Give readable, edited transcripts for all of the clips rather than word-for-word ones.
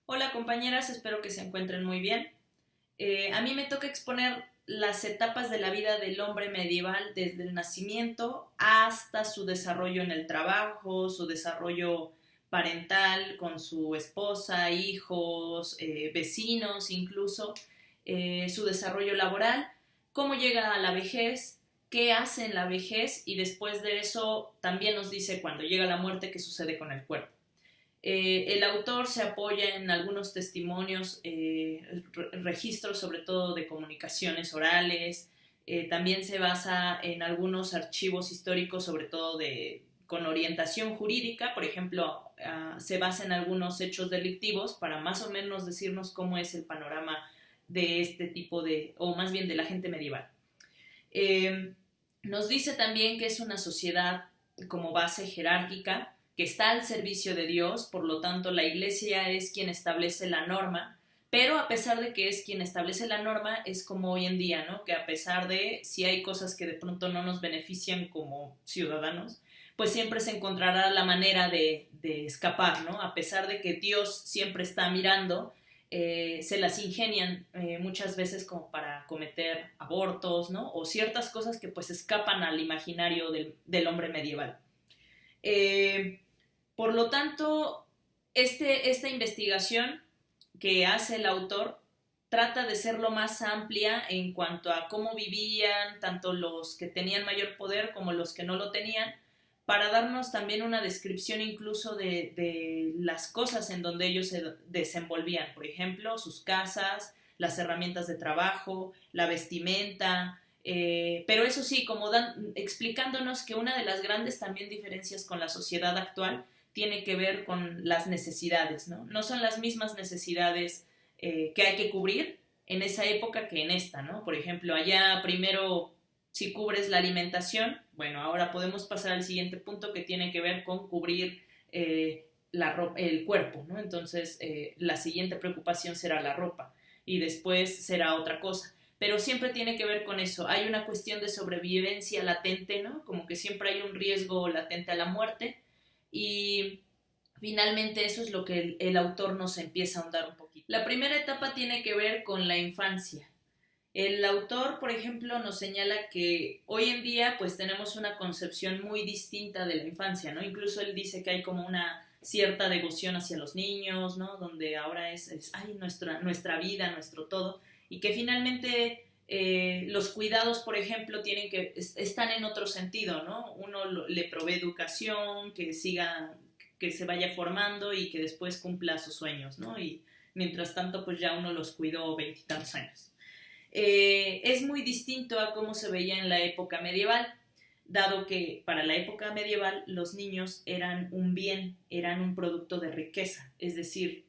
Hola compañeras, espero que se encuentren muy bien. A mí me toca exponer las etapas de la vida del hombre medieval desde el nacimiento hasta su desarrollo en el trabajo, su desarrollo parental con su esposa, hijos, vecinos incluso, su desarrollo laboral, cómo llega a la vejez, qué hace en la vejez y después de eso también nos dice cuando llega la muerte qué sucede con el cuerpo. El autor se apoya en algunos testimonios, registros sobre todo de comunicaciones orales, también se basa en algunos archivos históricos, sobre todo con orientación jurídica, por ejemplo, se basa en algunos hechos delictivos para más o menos decirnos cómo es el panorama de este tipo de, o más bien de la gente medieval. Eh, Nos dice también que es una sociedad como base jerárquica, que está al servicio de Dios, por lo tanto la iglesia es quien establece la norma, pero a pesar de que es quien establece la norma, es como hoy en día, ¿no? Que a pesar de si hay cosas que de pronto no nos benefician como ciudadanos, pues siempre se encontrará la manera de escapar, ¿no? A pesar de que Dios siempre está mirando, se las ingenian muchas veces como para cometer abortos, ¿no? O ciertas cosas que pues escapan al imaginario del hombre medieval. Eh, por lo tanto, esta investigación que hace el autor trata de ser lo más amplia en cuanto a cómo vivían tanto los que tenían mayor poder como los que no lo tenían, para darnos también una descripción incluso de las cosas en donde ellos se desenvolvían, por ejemplo, sus casas, las herramientas de trabajo, la vestimenta, pero eso sí, como explicándonos que una de las grandes también diferencias con la sociedad actual tiene que ver con las necesidades, ¿no? No son las mismas necesidades que hay que cubrir en esa época que en esta, ¿no? Por ejemplo, allá primero, si cubres la alimentación, bueno, ahora podemos pasar al siguiente punto que tiene que ver con cubrir el cuerpo, ¿no? Entonces, la siguiente preocupación será la ropa y después será otra cosa. Pero siempre tiene que ver con eso. Hay una cuestión de sobrevivencia latente, ¿no? Como que siempre hay un riesgo latente a la muerte y finalmente eso es lo que el autor nos empieza a ahondar un poquito. La primera etapa tiene que ver con la infancia. El autor, por ejemplo, nos señala que hoy en día pues tenemos una concepción muy distinta de la infancia, ¿no? Incluso él dice que hay como una cierta devoción hacia los niños, ¿no? Donde ahora es ay, nuestra vida, nuestro todo, y que finalmente los cuidados, por ejemplo, están en otro sentido, ¿no? Uno le provee educación, que siga, que se vaya formando y que después cumpla sus sueños, ¿no? Y mientras tanto, pues ya uno los cuidó veintitantos años. Es muy distinto a cómo se veía en la época medieval, dado que para la época medieval los niños eran un bien, eran un producto de riqueza, es decir,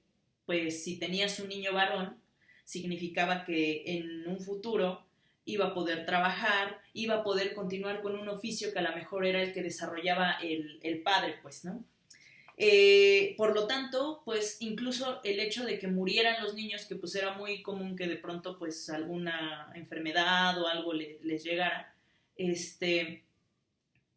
pues si tenías un niño varón, significaba que en un futuro iba a poder trabajar, iba a poder continuar con un oficio que a lo mejor era el que desarrollaba el padre, pues, ¿no? Por lo tanto, pues incluso el hecho de que murieran los niños, que pues era muy común que de pronto pues alguna enfermedad o algo les llegara, este,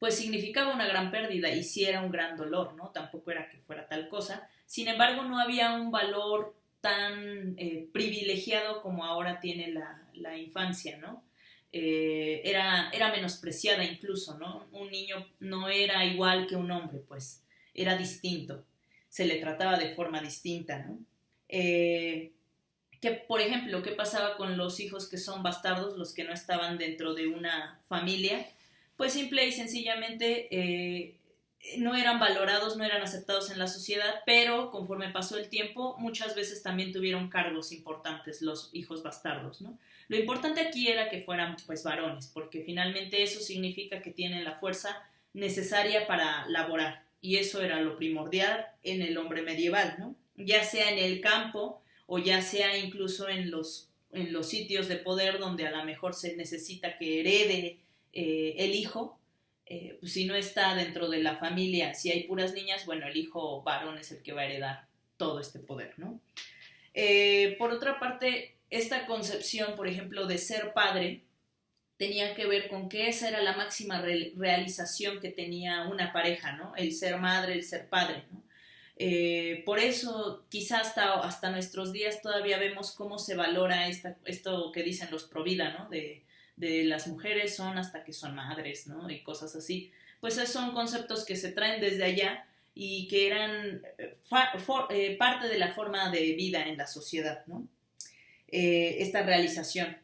pues significaba una gran pérdida y sí era un gran dolor, ¿no? Tampoco era que fuera tal cosa. Sin embargo, no había un valor tan privilegiado como ahora tiene la infancia, ¿no? Era menospreciada incluso, ¿no? Un niño no era igual que un hombre, pues era distinto, se le trataba de forma distinta, ¿no? Que, por ejemplo, ¿qué pasaba con los hijos que son bastardos, los que no estaban dentro de una familia? Pues simple y sencillamente no eran valorados, no eran aceptados en la sociedad, pero conforme pasó el tiempo, muchas veces también tuvieron cargos importantes los hijos bastardos, ¿no? Lo importante aquí era que fueran pues varones, porque finalmente eso significa que tienen la fuerza necesaria para laborar, y eso era lo primordial en el hombre medieval, ¿no? Ya sea en el campo o ya sea incluso en los sitios de poder donde a lo mejor se necesita que herede el hijo, pues si no está dentro de la familia, si hay puras niñas, bueno, el hijo varón es el que va a heredar todo este poder, ¿no? Por otra parte, esta concepción, por ejemplo, de ser padre, tenía que ver con que esa era la máxima realización que tenía una pareja, ¿no? El ser madre, el ser padre, ¿no? Por eso, quizá hasta nuestros días todavía vemos cómo se valora esto que dicen los pro vida, ¿no? De las mujeres son hasta que son madres, ¿no? Y cosas así. Pues esos son conceptos que se traen desde allá y que eran parte de la forma de vida en la sociedad, ¿no? Esta realización.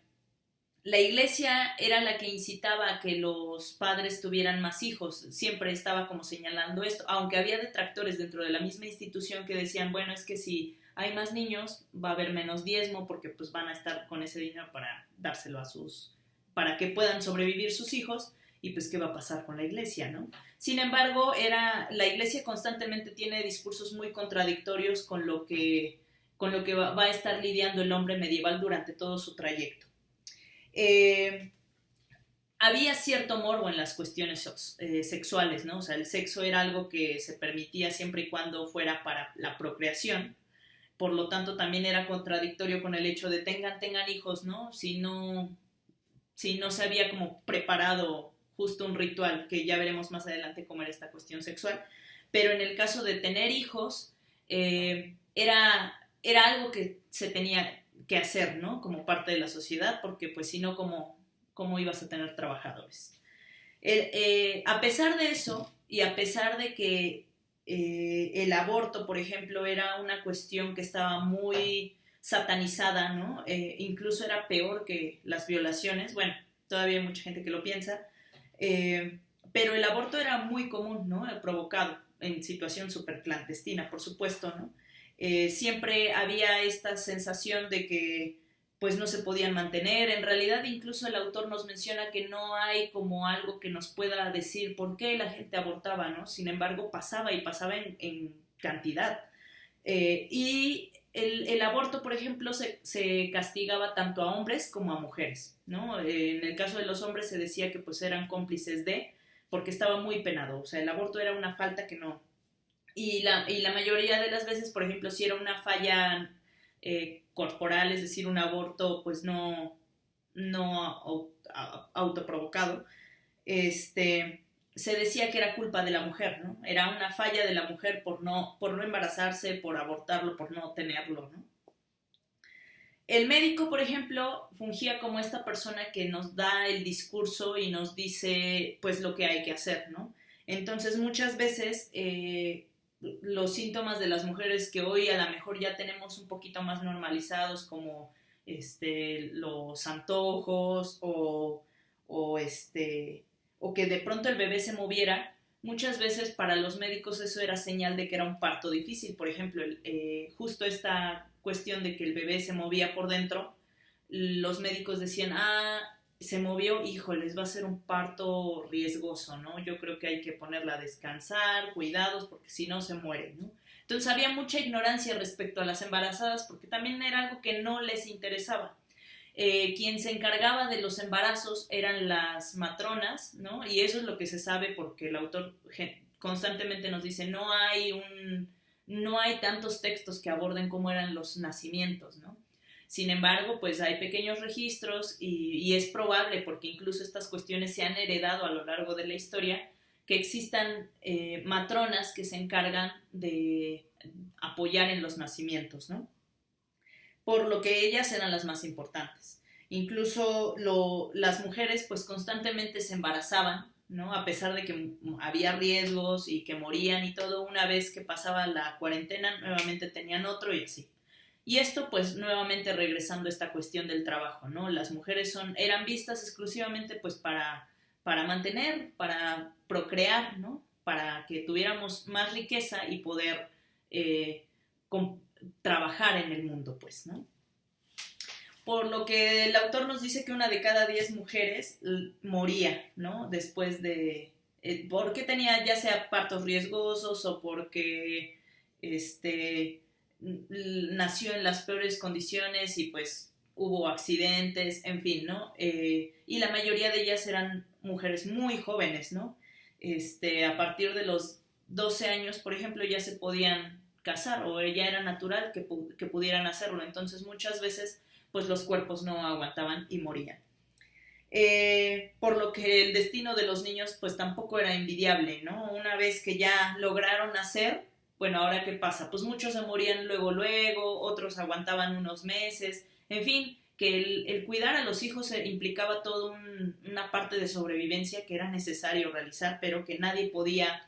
La iglesia era la que incitaba a que los padres tuvieran más hijos, siempre estaba como señalando esto, aunque había detractores dentro de la misma institución que decían, bueno, es que si hay más niños va a haber menos diezmo porque pues van a estar con ese dinero para dárselo para que puedan sobrevivir sus hijos y pues qué va a pasar con la iglesia, ¿no? Sin embargo, la iglesia constantemente tiene discursos muy contradictorios con lo que va a estar lidiando el hombre medieval durante todo su trayecto. Había cierto morbo en las cuestiones sexuales, ¿no? O sea, el sexo era algo que se permitía siempre y cuando fuera para la procreación. Por lo tanto, también era contradictorio con el hecho de tengan hijos, ¿no? Si no se había como preparado justo un ritual, que ya veremos más adelante cómo era esta cuestión sexual. Pero en el caso de tener hijos, era algo que se tenía que hacer, ¿no? Como parte de la sociedad, porque pues si no, ¿cómo ibas a tener trabajadores? A pesar de eso, y a pesar de que el aborto, por ejemplo, era una cuestión que estaba muy satanizada, ¿no? Incluso era peor que las violaciones, bueno, todavía hay mucha gente que lo piensa, pero el aborto era muy común, ¿no? Provocado en situación súper clandestina, por supuesto, ¿no? Siempre había esta sensación de que pues no se podían mantener. En realidad incluso el autor nos menciona que no hay como algo que nos pueda decir por qué la gente abortaba, ¿no? Sin embargo pasaba y pasaba en cantidad. Y el aborto, por ejemplo, se castigaba tanto a hombres como a mujeres, ¿no? En el caso de los hombres se decía que pues eran cómplices porque estaba muy penado. O sea, el aborto era una falta que no. Y la mayoría de las veces, por ejemplo, si era una falla corporal, es decir, un aborto pues no autoprovocado, se decía que era culpa de la mujer, ¿no? Era una falla de la mujer por no embarazarse, por abortarlo, por no tenerlo, ¿no? El médico, por ejemplo, fungía como esta persona que nos da el discurso y nos dice pues lo que hay que hacer, ¿no? Entonces muchas veces los síntomas de las mujeres que hoy a lo mejor ya tenemos un poquito más normalizados, como los antojos o que de pronto el bebé se moviera, muchas veces para los médicos eso era señal de que era un parto difícil. Por ejemplo, justo esta cuestión de que el bebé se movía por dentro, los médicos decían, se movió, híjoles, va a ser un parto riesgoso, ¿no? Yo creo que hay que ponerla a descansar, cuidados, porque si no se muere, ¿no? Entonces había mucha ignorancia respecto a las embarazadas, porque también era algo que no les interesaba. Quien se encargaba de los embarazos eran las matronas, ¿no? Y eso es lo que se sabe porque el autor constantemente nos dice, no hay tantos textos que aborden cómo eran los nacimientos, ¿no? Sin embargo, pues hay pequeños registros y es probable, porque incluso estas cuestiones se han heredado a lo largo de la historia, que existan matronas que se encargan de apoyar en los nacimientos, ¿no? Por lo que ellas eran las más importantes. Incluso las mujeres pues constantemente se embarazaban, ¿no? A pesar de que había riesgos y que morían y todo, una vez que pasaba la cuarentena nuevamente tenían otro y así. Y esto pues nuevamente regresando a esta cuestión del trabajo, ¿no? Las mujeres eran vistas exclusivamente pues para mantener, para procrear, ¿no? Para que tuviéramos más riqueza y poder trabajar en el mundo, pues, ¿no? Por lo que el autor nos dice que 1 de cada 10 mujeres moría, ¿no? Después de... porque tenía ya sea partos riesgosos o porque nació en las peores condiciones y pues hubo accidentes, en fin, ¿no? Y la mayoría de ellas eran mujeres muy jóvenes, ¿no? A partir de los 12 años, por ejemplo, ya se podían casar o ya era natural que pudieran hacerlo. Entonces muchas veces pues los cuerpos no aguantaban y morían. Por lo que el destino de los niños pues tampoco era envidiable, ¿no? Una vez que ya lograron nacer, bueno, ¿ahora qué pasa? Pues muchos se morían luego, otros aguantaban unos meses, en fin, que el cuidar a los hijos implicaba toda una parte de sobrevivencia que era necesario realizar, pero que nadie podía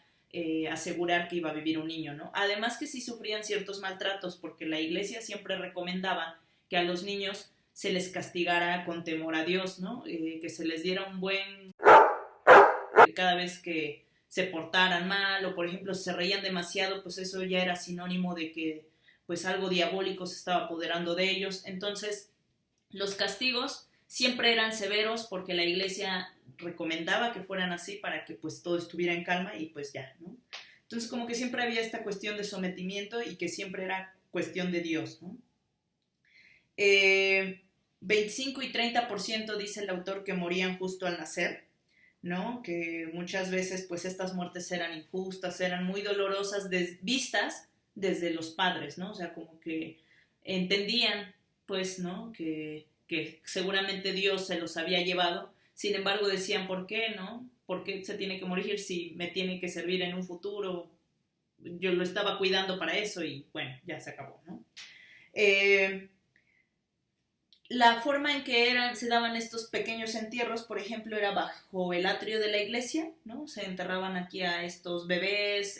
asegurar que iba a vivir un niño, ¿no? Además que sí sufrían ciertos maltratos, porque la iglesia siempre recomendaba que a los niños se les castigara con temor a Dios, ¿no? Que se les diera un buen cada vez que se portaran mal o por ejemplo se reían demasiado, pues eso ya era sinónimo de que pues algo diabólico se estaba apoderando de ellos. Entonces los castigos siempre eran severos porque la iglesia recomendaba que fueran así para que pues todo estuviera en calma y pues ya, ¿no? Entonces como que siempre había esta cuestión de sometimiento y que siempre era cuestión de Dios, ¿no? 25 y 30% dice el autor que morían justo al nacer, ¿no? Que muchas veces pues estas muertes eran injustas, eran muy dolorosas vistas desde los padres, ¿no? O sea, como que entendían pues, ¿no? Que seguramente Dios se los había llevado, sin embargo decían, ¿por qué, no? ¿Por qué se tiene que morir si me tiene que servir en un futuro? Yo lo estaba cuidando para eso y bueno, ya se acabó, ¿no? La forma en que se daban estos pequeños entierros, por ejemplo, era bajo el atrio de la iglesia, ¿no? Se enterraban aquí a estos bebés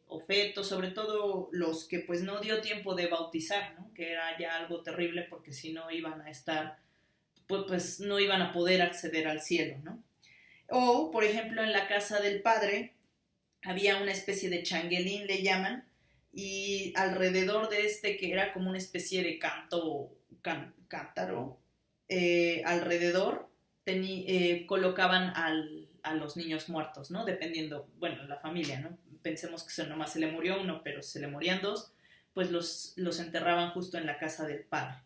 o fetos, sobre todo los que pues no dio tiempo de bautizar, ¿no? Que era ya algo terrible porque si no iban a estar, pues no iban a poder acceder al cielo, ¿no? O, por ejemplo, en la casa del padre había una especie de changuelín, le llaman, y alrededor de que era como una especie de cántaro, alrededor colocaban a los niños muertos, ¿no? Dependiendo, bueno, la familia, ¿no? Pensemos que nomás se le murió uno, pero se le morían dos, pues los enterraban justo en la casa del padre.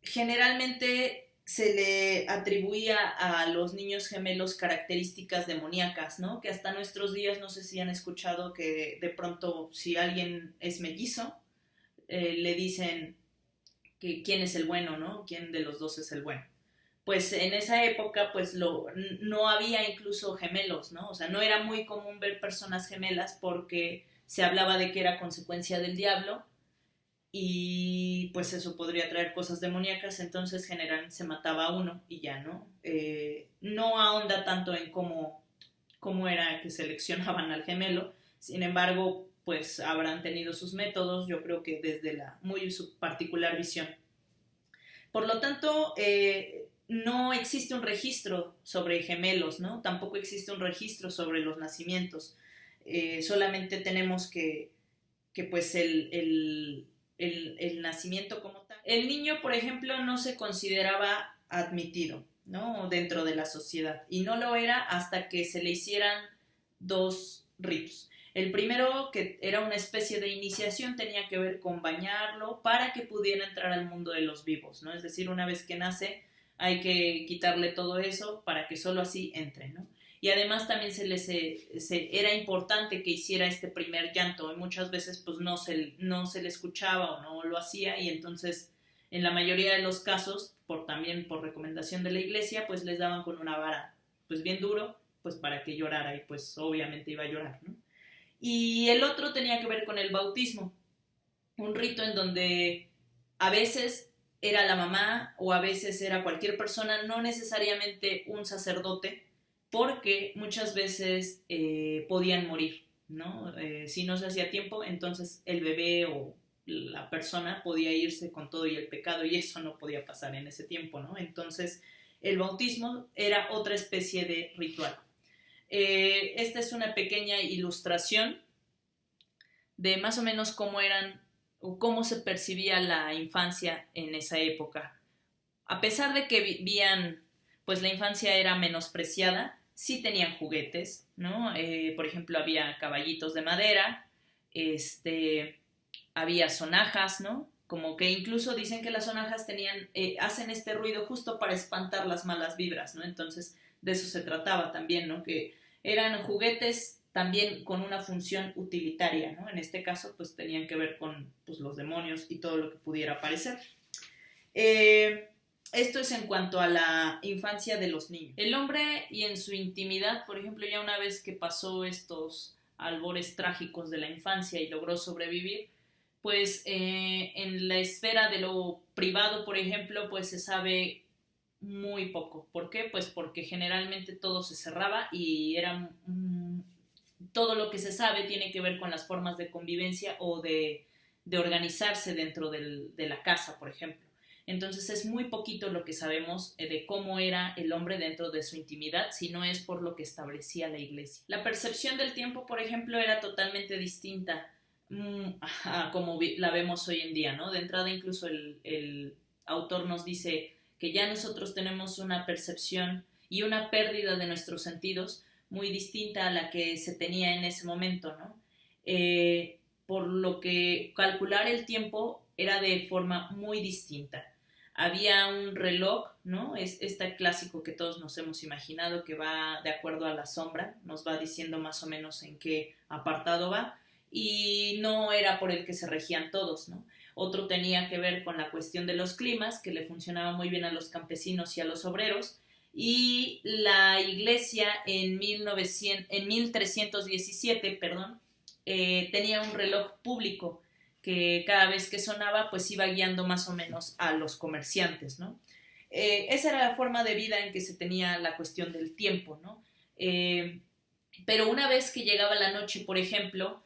Generalmente se le atribuía a los niños gemelos características demoníacas, ¿no? Que hasta nuestros días, no sé si han escuchado que de pronto si alguien es mellizo, le dicen que quién es el bueno, ¿no? ¿Quién de los dos es el bueno? Pues en esa época, pues no había incluso gemelos, ¿no? O sea, no era muy común ver personas gemelas porque se hablaba de que era consecuencia del diablo y pues eso podría traer cosas demoníacas, entonces generalmente se mataba a uno y ya, ¿no? No ahonda tanto en cómo era que seleccionaban al gemelo, sin embargo, pues habrán tenido sus métodos, yo creo que desde su particular visión. Por lo tanto, no existe un registro sobre gemelos, ¿no? Tampoco existe un registro sobre los nacimientos. Solamente tenemos que pues el nacimiento como tal. El niño, por ejemplo, no se consideraba admitido, ¿no? Dentro de la sociedad. Y no lo era hasta que se le hicieran dos ritos. El primero, que era una especie de iniciación, tenía que ver con bañarlo para que pudiera entrar al mundo de los vivos, ¿no? Es decir, una vez que nace hay que quitarle todo eso para que solo así entre, ¿no? Y además también era importante que hiciera este primer llanto y muchas veces pues no se le escuchaba o no lo hacía y entonces en la mayoría de los casos, también por recomendación de la iglesia, pues les daban con una vara pues bien duro pues para que llorara y pues obviamente iba a llorar, ¿no? Y el otro tenía que ver con el bautismo, un rito en donde a veces era la mamá o a veces era cualquier persona, no necesariamente un sacerdote, porque muchas veces podían morir, ¿no? Si no se hacía tiempo, entonces el bebé o la persona podía irse con todo y el pecado y eso no podía pasar en ese tiempo, ¿no? Entonces el bautismo era otra especie de ritual. Esta es una pequeña ilustración de más o menos cómo eran o cómo se percibía la infancia en esa época. A pesar de que vivían, pues la infancia era menospreciada, sí tenían juguetes, ¿no? Por ejemplo, había caballitos de madera, había sonajas, ¿no? Como que incluso dicen que las sonajas hacen este ruido justo para espantar las malas vibras, ¿no? Entonces, de eso se trataba también, ¿no? Que eran juguetes también con una función utilitaria, ¿no? En este caso, pues tenían que ver con pues, los demonios y todo lo que pudiera aparecer. Esto es en cuanto a la infancia de los niños. El hombre y en su intimidad, por ejemplo, ya una vez que pasó estos albores trágicos de la infancia y logró sobrevivir, pues en la esfera de lo privado, por ejemplo, pues se sabe muy poco. ¿Por qué? Pues porque generalmente todo se cerraba y era todo lo que se sabe tiene que ver con las formas de convivencia o de organizarse dentro de la casa, por ejemplo. Entonces es muy poquito lo que sabemos de cómo era el hombre dentro de su intimidad, si no es por lo que establecía la iglesia. La percepción del tiempo, por ejemplo, era totalmente distinta a como la vemos hoy en día, ¿no? De entrada incluso el autor nos dice que ya nosotros tenemos una percepción y una pérdida de nuestros sentidos muy distinta a la que se tenía en ese momento, ¿no? Por lo que calcular el tiempo era de forma muy distinta. Había un reloj, ¿no? Es este clásico que todos nos hemos imaginado que va de acuerdo a la sombra, nos va diciendo más o menos en qué apartado va, y no era por el que se regían todos, ¿no? Otro tenía que ver con la cuestión de los climas, que le funcionaba muy bien a los campesinos y a los obreros, y la iglesia en 1317, perdón, tenía un reloj público que cada vez que sonaba pues iba guiando más o menos a los comerciantes, ¿no? Esa era la forma de vida en que se tenía la cuestión del tiempo, ¿no? Pero una vez que llegaba la noche, por ejemplo,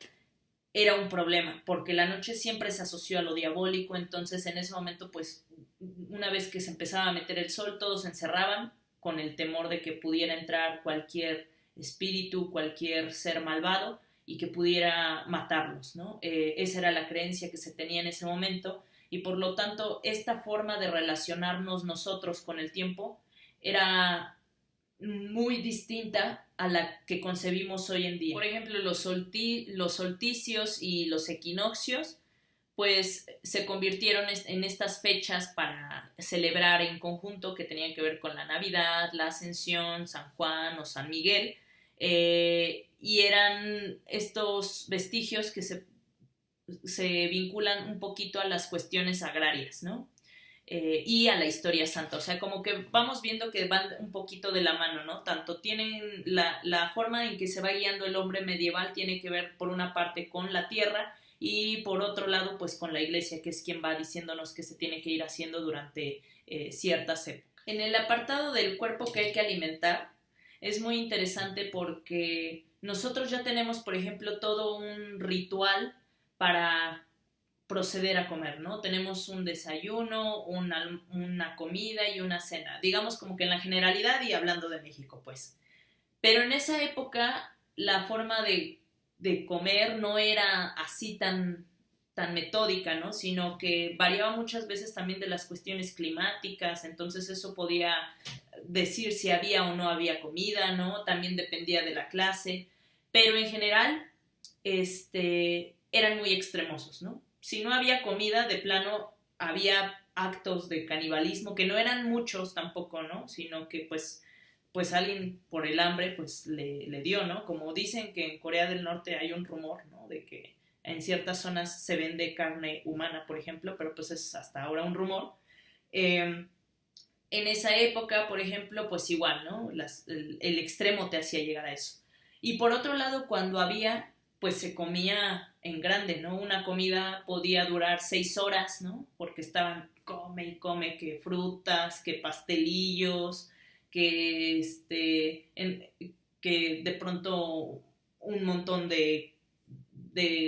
era un problema, porque la noche siempre se asoció a lo diabólico, entonces en ese momento, pues, una vez que se empezaba a meter el sol, todos se encerraban con el temor de que pudiera entrar cualquier espíritu, cualquier ser malvado y que pudiera matarlos, ¿no? Esa era la creencia que se tenía en ese momento y por lo tanto esta forma de relacionarnos nosotros con el tiempo era muy distinta a la que concebimos hoy en día. Por ejemplo, los solsticios y los equinoccios pues se convirtieron en estas fechas para celebrar en conjunto que tenían que ver con la Navidad, la Ascensión, San Juan o San Miguel, y eran estos vestigios que se vinculan un poquito a las cuestiones agrarias, ¿no? Y a la historia santa, o sea, como que vamos viendo que van un poquito de la mano, ¿no? Tanto tienen la forma en que se va guiando el hombre medieval tiene que ver por una parte con la tierra y por otro lado pues con la iglesia, que es quien va diciéndonos que se tiene que ir haciendo durante ciertas épocas. En el apartado del cuerpo que hay que alimentar es muy interesante porque nosotros ya tenemos, por ejemplo, todo un ritual para proceder a comer, ¿no? Tenemos un desayuno, una comida y una cena, digamos como que en la generalidad y hablando de México, pues. Pero en esa época la forma de comer no era así tan metódica, ¿no? Sino que variaba muchas veces también de las cuestiones climáticas, entonces eso podía decir si había o no había comida, ¿no? También dependía de la clase, pero en general, eran muy extremosos, ¿no? Si no había comida, de plano había actos de canibalismo, que no eran muchos tampoco, ¿no? Sino que pues alguien por el hambre pues le dio, ¿no? Como dicen que en Corea del Norte hay un rumor, ¿no? De que en ciertas zonas se vende carne humana, por ejemplo, pero pues es hasta ahora un rumor. En esa época, por ejemplo, pues igual, ¿no? El extremo te hacía llegar a eso. Y por otro lado, cuando había, pues se comía en grande, ¿no? Una comida podía durar 6 horas, ¿no? Porque estaban come y come que frutas, que pastelillos, que de pronto un montón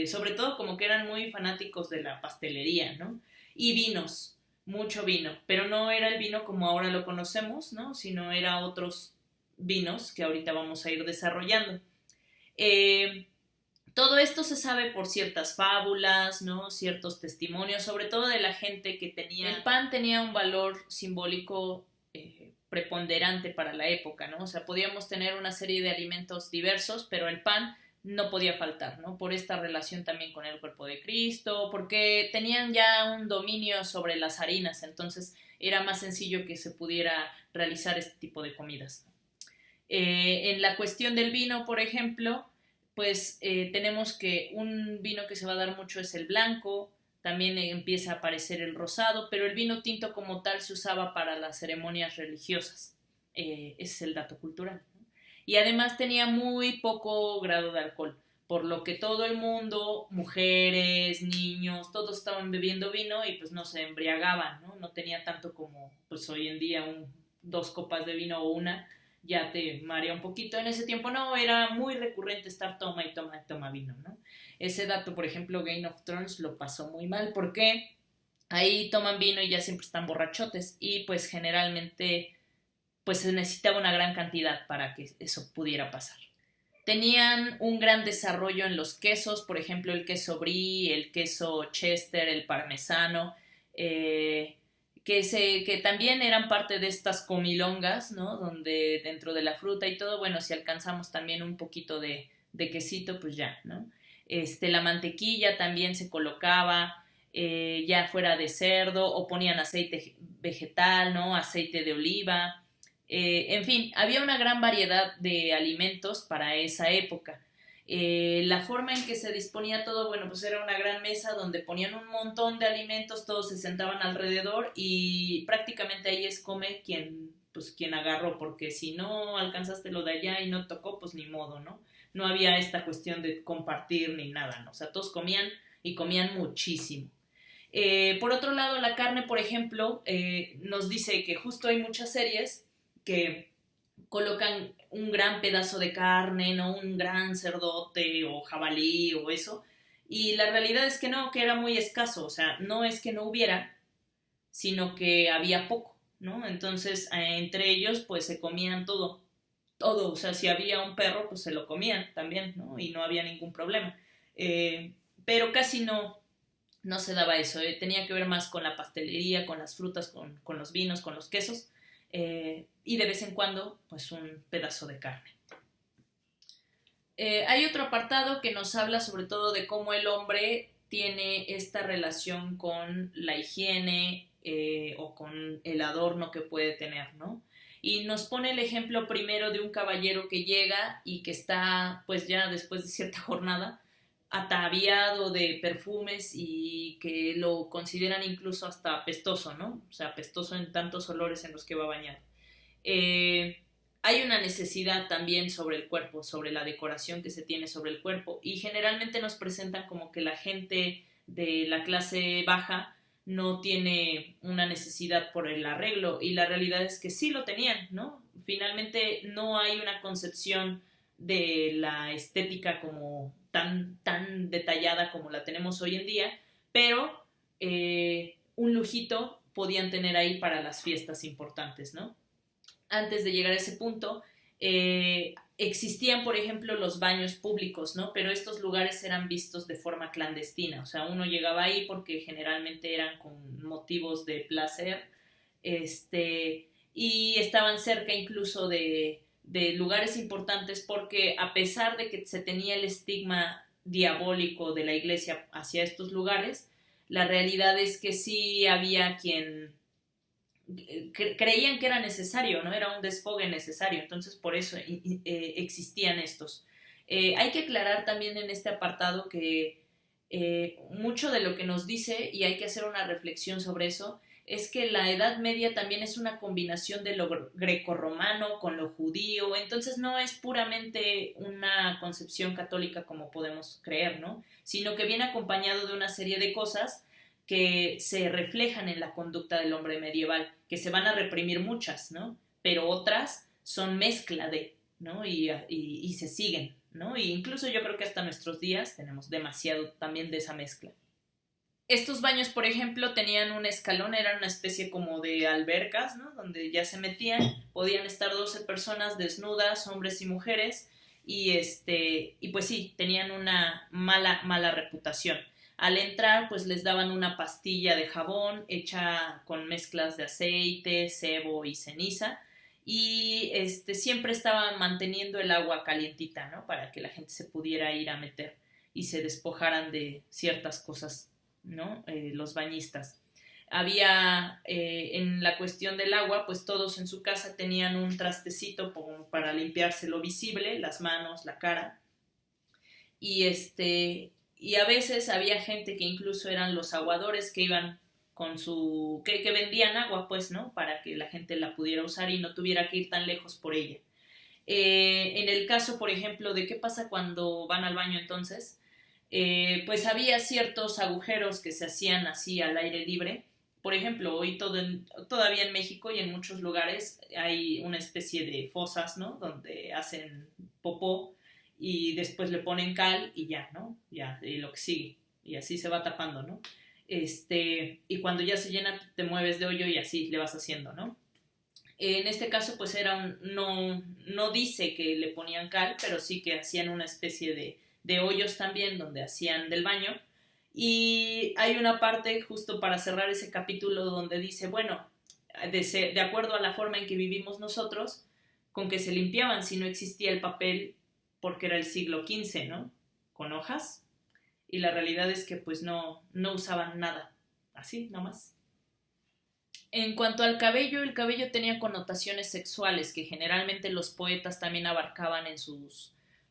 sobre todo como que eran muy fanáticos de la pastelería, ¿no? Y vinos, mucho vino, pero no era el vino como ahora lo conocemos, ¿no? Sino era otros vinos que ahorita vamos a ir desarrollando. Todo esto se sabe por ciertas fábulas, ¿no? Ciertos testimonios, sobre todo de la gente que tenía... El pan tenía un valor simbólico preponderante para la época, ¿no? O sea, podíamos tener una serie de alimentos diversos, pero el pan no podía faltar, ¿no? Por esta relación también con el cuerpo de Cristo, porque tenían ya un dominio sobre las harinas, entonces era más sencillo que se pudiera realizar este tipo de comidas. En la cuestión del vino, por ejemplo, pues tenemos que un vino que se va a dar mucho es el blanco, también empieza a aparecer el rosado, pero el vino tinto como tal se usaba para las ceremonias religiosas. Ese es el dato cultural. Y además tenía muy poco grado de alcohol, por lo que todo el mundo, mujeres, niños, todos estaban bebiendo vino y pues no se embriagaban, ¿no? No tenía tanto como pues hoy en día dos copas de vino o una ya te marea un poquito. En ese tiempo no, era muy recurrente estar toma y toma y toma vino, ¿no? Ese dato, por ejemplo, Game of Thrones lo pasó muy mal porque ahí toman vino y ya siempre están borrachotes y pues generalmente pues se necesitaba una gran cantidad para que eso pudiera pasar. Tenían un gran desarrollo en los quesos, por ejemplo el queso brie, el queso chester, el parmesano, que también eran parte de estas comilongas, ¿no? Donde dentro de la fruta y todo, bueno, si alcanzamos también un poquito de quesito, pues ya, ¿no? La mantequilla también se colocaba, ya fuera de cerdo, o ponían aceite vegetal, ¿no? Aceite de oliva, en fin, había una gran variedad de alimentos para esa época. La forma en que se disponía todo, bueno, pues era una gran mesa donde ponían un montón de alimentos, todos se sentaban alrededor y prácticamente ahí es come quien agarró, porque si no alcanzaste lo de allá y no tocó, pues ni modo, ¿no? No había esta cuestión de compartir ni nada, ¿no? O sea, todos comían y comían muchísimo. Por otro lado, la carne, por ejemplo, nos dice que justo hay muchas series que colocan un gran pedazo de carne, ¿no? Un gran cerdote o jabalí o eso. Y la realidad es que no, que era muy escaso. O sea, no es que no hubiera, sino que había poco, ¿no? Entonces, entre ellos, pues se comían todo. Todo. O sea, si había un perro, pues se lo comían también, ¿no? Y no había ningún problema. Pero casi no se daba eso. Tenía que ver más con la pastelería, con las frutas, con los vinos, con los quesos. Y de vez en cuando pues un pedazo de carne. Hay otro apartado que nos habla sobre todo de cómo el hombre tiene esta relación con la higiene o con el adorno que puede tener, ¿no? Y nos pone el ejemplo primero de un caballero que llega y que está pues ya después de cierta jornada ataviado de perfumes y que lo consideran incluso hasta apestoso, ¿no? O sea, apestoso en tantos olores en los que va a bañar. Eh, Hay una necesidad también sobre el cuerpo, sobre la decoración que se tiene sobre el cuerpo y generalmente nos presentan como que la gente de la clase baja no tiene una necesidad por el arreglo y la realidad es que sí lo tenían, ¿no? Finalmente no hay una concepción de la estética como tan detallada como la tenemos hoy en día, pero un lujito podían tener ahí para las fiestas importantes, ¿no? Antes de llegar a ese punto, existían, por ejemplo, los baños públicos, ¿no? Pero estos lugares eran vistos de forma clandestina, o sea, uno llegaba ahí porque generalmente eran con motivos de placer, y estaban cerca incluso de lugares importantes porque a pesar de que se tenía el estigma diabólico de la iglesia hacia estos lugares, la realidad es que sí había quien creían que era necesario, ¿no? Era un desfogue necesario, entonces por eso existían estos. Hay que aclarar también en este apartado que mucho de lo que nos dice, y hay que hacer una reflexión sobre eso, es que la Edad Media también es una combinación de lo grecorromano con lo judío, entonces no es puramente una concepción católica como podemos creer, ¿no? Sino que viene acompañado de una serie de cosas que se reflejan en la conducta del hombre medieval, que se van a reprimir muchas, ¿no? Pero otras son mezcla de, ¿no? Y se siguen, ¿no? Y incluso yo creo que hasta nuestros días tenemos demasiado también de esa mezcla. Estos baños, por ejemplo, tenían un escalón, eran una especie como de albercas, ¿no? Donde ya se metían, podían estar 12 personas desnudas, hombres y mujeres, y pues sí, tenían una mala reputación. Al entrar, pues les daban una pastilla de jabón hecha con mezclas de aceite, sebo y ceniza, y siempre estaban manteniendo el agua calientita, ¿no? Para que la gente se pudiera ir a meter y se despojaran de ciertas cosas, ¿no? Los bañistas. Había en la cuestión del agua, pues todos en su casa tenían un trastecito para limpiarse lo visible, las manos, la cara, y y a veces había gente que incluso eran los aguadores que iban con que vendían agua, pues, ¿no? Para que la gente la pudiera usar y no tuviera que ir tan lejos por ella. En el caso, por ejemplo, de qué pasa cuando van al baño entonces, pues había ciertos agujeros que se hacían así al aire libre. Por ejemplo, hoy todavía en México y en muchos lugares hay una especie de fosas, ¿no? Donde hacen popó y después le ponen cal y ya, ¿no? Ya, y lo que sigue. Y así se va tapando, ¿no? Y cuando ya se llena, te mueves de hoyo y así le vas haciendo, ¿no? En este caso, pues no dice que le ponían cal, pero sí que hacían una especie de hoyos también donde hacían del baño. Y hay una parte justo para cerrar ese capítulo donde dice, bueno, de acuerdo a la forma en que vivimos nosotros, con que se limpiaban si no existía el papel, porque era el siglo XV, ¿no? Con hojas. Y la realidad es que pues no usaban nada, así nomás. En cuanto al cabello, el cabello tenía connotaciones sexuales que generalmente los poetas también abarcaban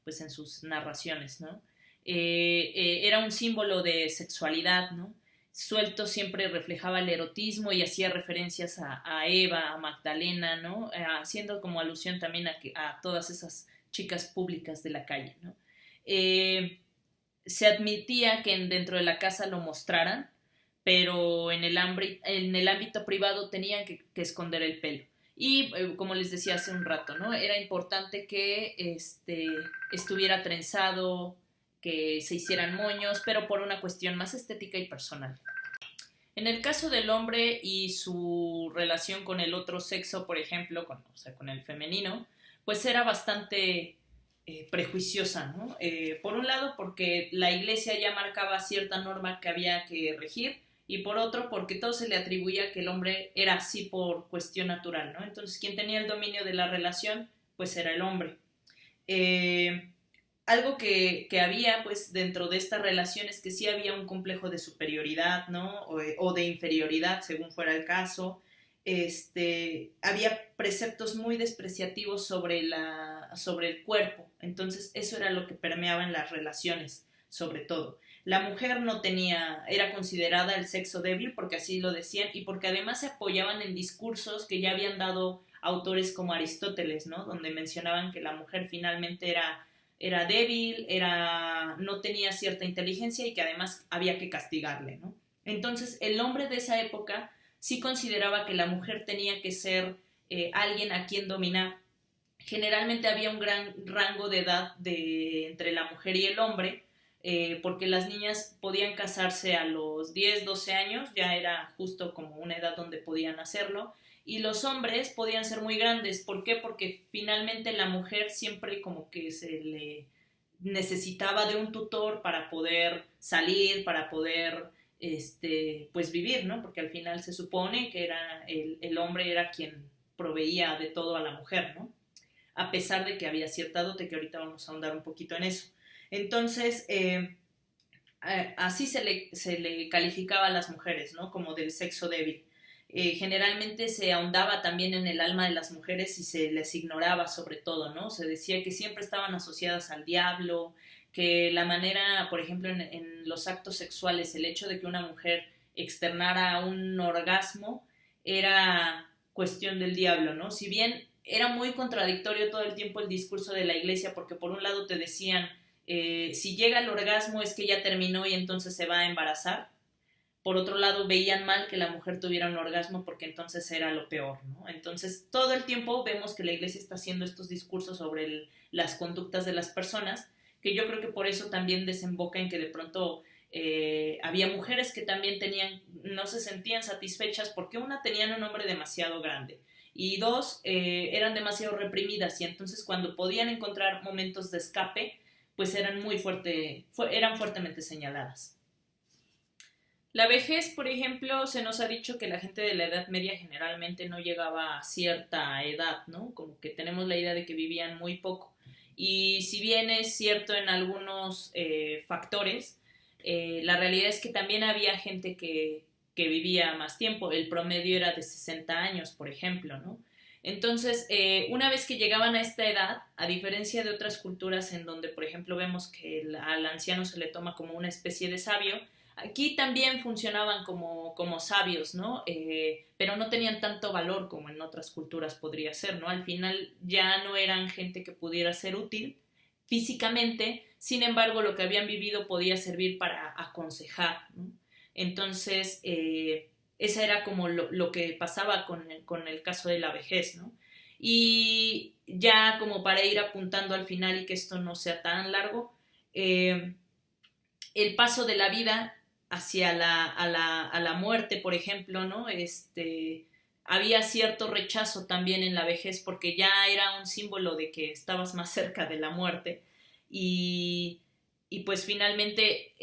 pues en sus narraciones, ¿no? Era un símbolo de sexualidad, ¿no? Suelto siempre reflejaba el erotismo y hacía referencias a Eva, a Magdalena, ¿no? Haciendo como alusión también a todas esas chicas públicas de la calle, ¿no? Se admitía que dentro de la casa lo mostraran, pero en el ámbito privado tenían que esconder el pelo. Y como les decía hace un rato, ¿no? Era importante que estuviera trenzado, que se hicieran moños, pero por una cuestión más estética y personal. En el caso del hombre y su relación con el otro sexo, por ejemplo, o sea, con el femenino, pues era bastante prejuiciosa, ¿no? Por un lado, porque la iglesia ya marcaba cierta norma que había que regir, y por otro, porque todo se le atribuía que el hombre era así por cuestión natural, ¿no? Entonces, quien tenía el dominio de la relación, pues era el hombre. Eh, Algo que había, pues, dentro de esta relación es que sí había un complejo de superioridad, ¿no? O de inferioridad, según fuera el caso. Había preceptos muy despreciativos sobre el cuerpo. Entonces, eso era lo que permeaba en las relaciones, sobre todo. La mujer no tenía, era considerada el sexo débil porque así lo decían y porque además se apoyaban en discursos que ya habían dado autores como Aristóteles, ¿no? Donde mencionaban que la mujer finalmente era débil, no tenía cierta inteligencia y que además había que castigarle, ¿no? Entonces, el hombre de esa época sí consideraba que la mujer tenía que ser alguien a quien dominar. Generalmente había un gran rango de edad entre la mujer y el hombre, porque las niñas podían casarse a los 10, 12 años, ya era justo como una edad donde podían hacerlo, y los hombres podían ser muy grandes. ¿Por qué? Porque finalmente la mujer siempre como que se le necesitaba de un tutor para poder salir, para poder pues vivir, ¿no? Porque al final se supone que el hombre era quien proveía de todo a la mujer, ¿no? A pesar de que había cierta dote, que ahorita vamos a ahondar un poquito en eso. Entonces, así se le calificaba a las mujeres, ¿no? Como del sexo débil. Generalmente se ahondaba también en el alma de las mujeres y se les ignoraba sobre todo, ¿no? Se decía que siempre estaban asociadas al diablo, que la manera, por ejemplo, en los actos sexuales, el hecho de que una mujer externara un orgasmo era cuestión del diablo, ¿no? Si bien era muy contradictorio todo el tiempo el discurso de la iglesia, porque por un lado te decían, si llega al orgasmo es que ya terminó y entonces se va a embarazar. Por otro lado, veían mal que la mujer tuviera un orgasmo porque entonces era lo peor, ¿no? Entonces, todo el tiempo vemos que la iglesia está haciendo estos discursos sobre las conductas de las personas, que yo creo que por eso también desemboca en que de pronto había mujeres que también no se sentían satisfechas porque una, tenían un hombre demasiado grande y dos, eran demasiado reprimidas y entonces cuando podían encontrar momentos de escape, pues eran eran fuertemente señaladas. La vejez, por ejemplo, se nos ha dicho que la gente de la Edad Media generalmente no llegaba a cierta edad, ¿no? Como que tenemos la idea de que vivían muy poco. Y si bien es cierto en algunos factores, la realidad es que también había gente que vivía más tiempo. El promedio era de 60 años, por ejemplo, ¿no? Entonces, una vez que llegaban a esta edad, a diferencia de otras culturas en donde, por ejemplo, vemos que al anciano se le toma como una especie de sabio, aquí también funcionaban como sabios, ¿no? Pero no tenían tanto valor como en otras culturas podría ser, ¿no? Al final ya no eran gente que pudiera ser útil físicamente, sin embargo, lo que habían vivido podía servir para aconsejar, ¿no? Entonces, esa era como lo que pasaba con el caso de la vejez, ¿no? Y ya como para ir apuntando al final y que esto no sea tan largo, eh, el paso de la vida hacia a la muerte, por ejemplo, ¿no? Había cierto rechazo también en la vejez porque ya era un símbolo de que estabas más cerca de la muerte y, y pues finalmente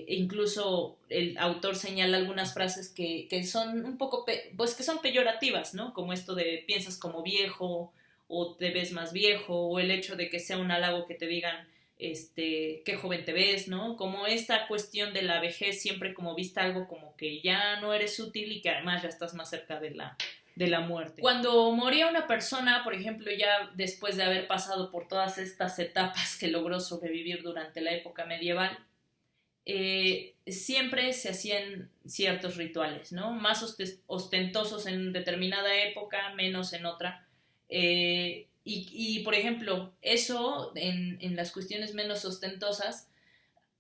incluso el autor señala algunas frases que son un poco, pues que son peyorativas, ¿no? Como esto de piensas como viejo o te ves más viejo o el hecho de que sea un halago que te digan qué joven te ves, ¿no? Como esta cuestión de la vejez siempre como vista algo como que ya no eres útil y que además ya estás más cerca de la muerte. Cuando moría una persona, por ejemplo, ya después de haber pasado por todas estas etapas que logró sobrevivir durante la época medieval, siempre se hacían ciertos rituales, ¿no? Más ostentosos en determinada época, menos en otra. Por ejemplo, eso en las cuestiones menos ostentosas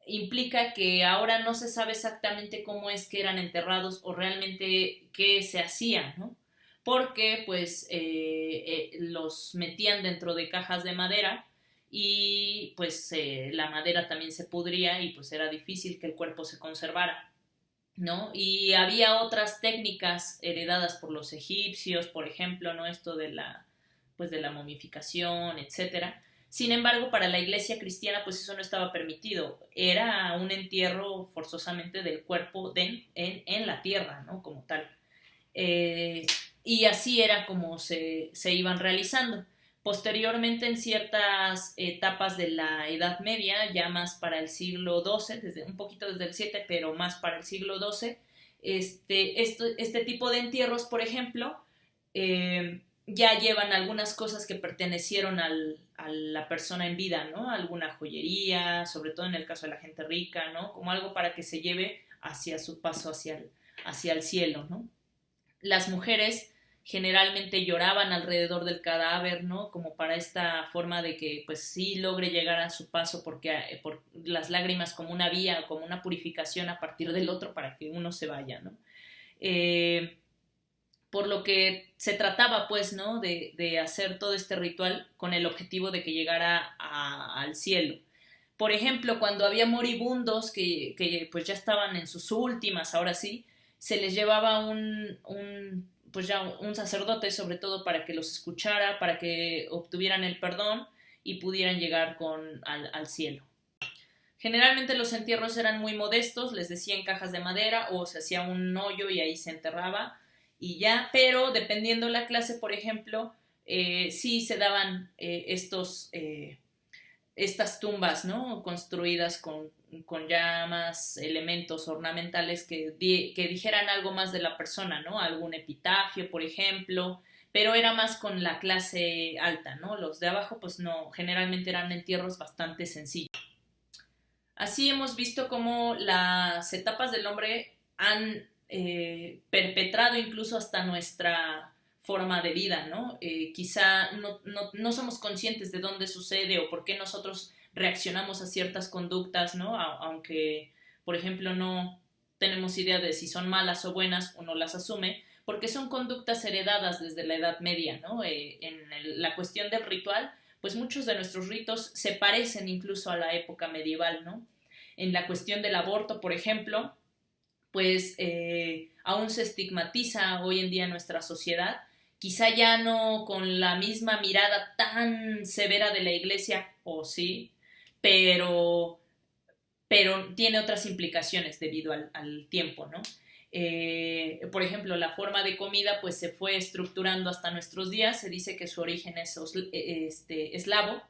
implica que ahora no se sabe exactamente cómo es que eran enterrados o realmente qué se hacía, ¿no? Porque pues los metían dentro de cajas de madera y pues la madera también se pudría y pues era difícil que el cuerpo se conservara, ¿no? Y había otras técnicas heredadas por los egipcios, por ejemplo, ¿no? Esto pues de la momificación, etcétera. Sin embargo, para la iglesia cristiana, pues eso no estaba permitido. Era un entierro forzosamente del cuerpo en la tierra, ¿no? Como tal. Eh, y así era como se iban realizando. Posteriormente, en ciertas etapas de la Edad Media, ya más para el siglo XII, un poquito desde el 7, pero más para el siglo XII, este tipo de entierros, por ejemplo, ya llevan algunas cosas que pertenecieron a la persona en vida, ¿no? Alguna joyería, sobre todo en el caso de la gente rica, ¿no? Como algo para que se lleve hacia su paso hacia el cielo, ¿no? Las mujeres generalmente lloraban alrededor del cadáver, ¿no? Como para esta forma de que pues sí logre llegar a su paso porque por las lágrimas como una vía, como una purificación a partir del otro para que uno se vaya, ¿no? Por lo que se trataba pues, ¿no? De hacer todo este ritual con el objetivo de que llegara al cielo. Por ejemplo, cuando había moribundos que pues ya estaban en sus últimas, ahora sí, se les llevaba pues ya un sacerdote sobre todo para que los escuchara, para que obtuvieran el perdón y pudieran llegar al cielo. Generalmente los entierros eran muy modestos, les decía en cajas de madera o se hacía un hoyo y ahí se enterraba y ya, pero dependiendo la clase, por ejemplo, sí se daban estas tumbas, ¿no? Construidas con ya más elementos ornamentales que dijeran algo más de la persona, ¿no? Algún epitafio, por ejemplo, pero era más con la clase alta, ¿no? Los de abajo, pues no, generalmente eran entierros bastante sencillos. Así hemos visto cómo las etapas del hombre han perpetrado incluso hasta nuestra forma de vida, ¿no? Quizá no somos conscientes de dónde sucede o por qué nosotros reaccionamos a ciertas conductas, ¿no? Aunque, por ejemplo, no tenemos idea de si son malas o buenas, uno las asume, porque son conductas heredadas desde la Edad Media, ¿no? La cuestión del ritual, pues muchos de nuestros ritos se parecen incluso a la época medieval, ¿no? En la cuestión del aborto, por ejemplo, pues aún se estigmatiza hoy en día en nuestra sociedad, quizá ya no con la misma mirada tan severa de la iglesia, o sí, pero, pero tiene otras implicaciones debido al tiempo, ¿no? Por ejemplo, la forma de comida pues se fue estructurando hasta nuestros días, se dice que su origen es eslavo,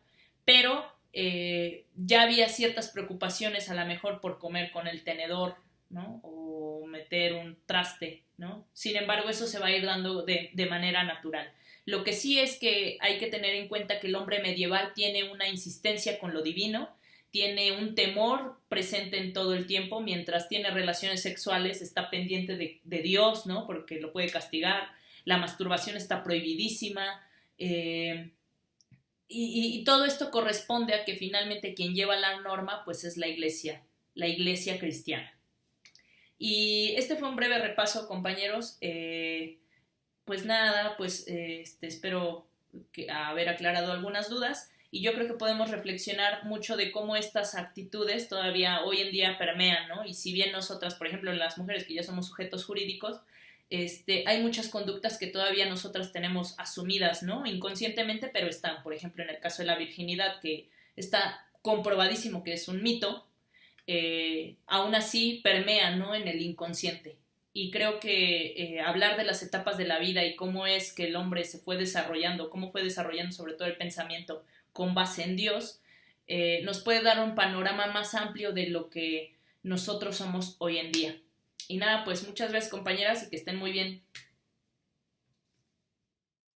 pero ya había ciertas preocupaciones a lo mejor por comer con el tenedor, ¿no? O meter un traste, ¿no? Sin embargo, eso se va a ir dando de manera natural. Lo que sí es que hay que tener en cuenta que el hombre medieval tiene una insistencia con lo divino, tiene un temor presente en todo el tiempo, mientras tiene relaciones sexuales está pendiente de Dios, ¿no? Porque lo puede castigar, la masturbación está prohibidísima, y todo esto corresponde a que finalmente quien lleva la norma pues es la iglesia cristiana. Y este fue un breve repaso, compañeros. Pues nada, pues espero haber aclarado algunas dudas y yo creo que podemos reflexionar mucho de cómo estas actitudes todavía hoy en día permean, ¿no? Y si bien nosotras, por ejemplo, las mujeres que ya somos sujetos jurídicos, hay muchas conductas que todavía nosotras tenemos asumidas, ¿no? Inconscientemente, pero están, por ejemplo, en el caso de la virginidad, que está comprobadísimo que es un mito, aún así permean, ¿no? En el inconsciente. Y creo que hablar de las etapas de la vida y cómo es que el hombre se fue desarrollando, cómo fue desarrollando sobre todo el pensamiento con base en Dios, nos puede dar un panorama más amplio de lo que nosotros somos hoy en día. Y nada, pues muchas gracias, compañeras, y que estén muy bien.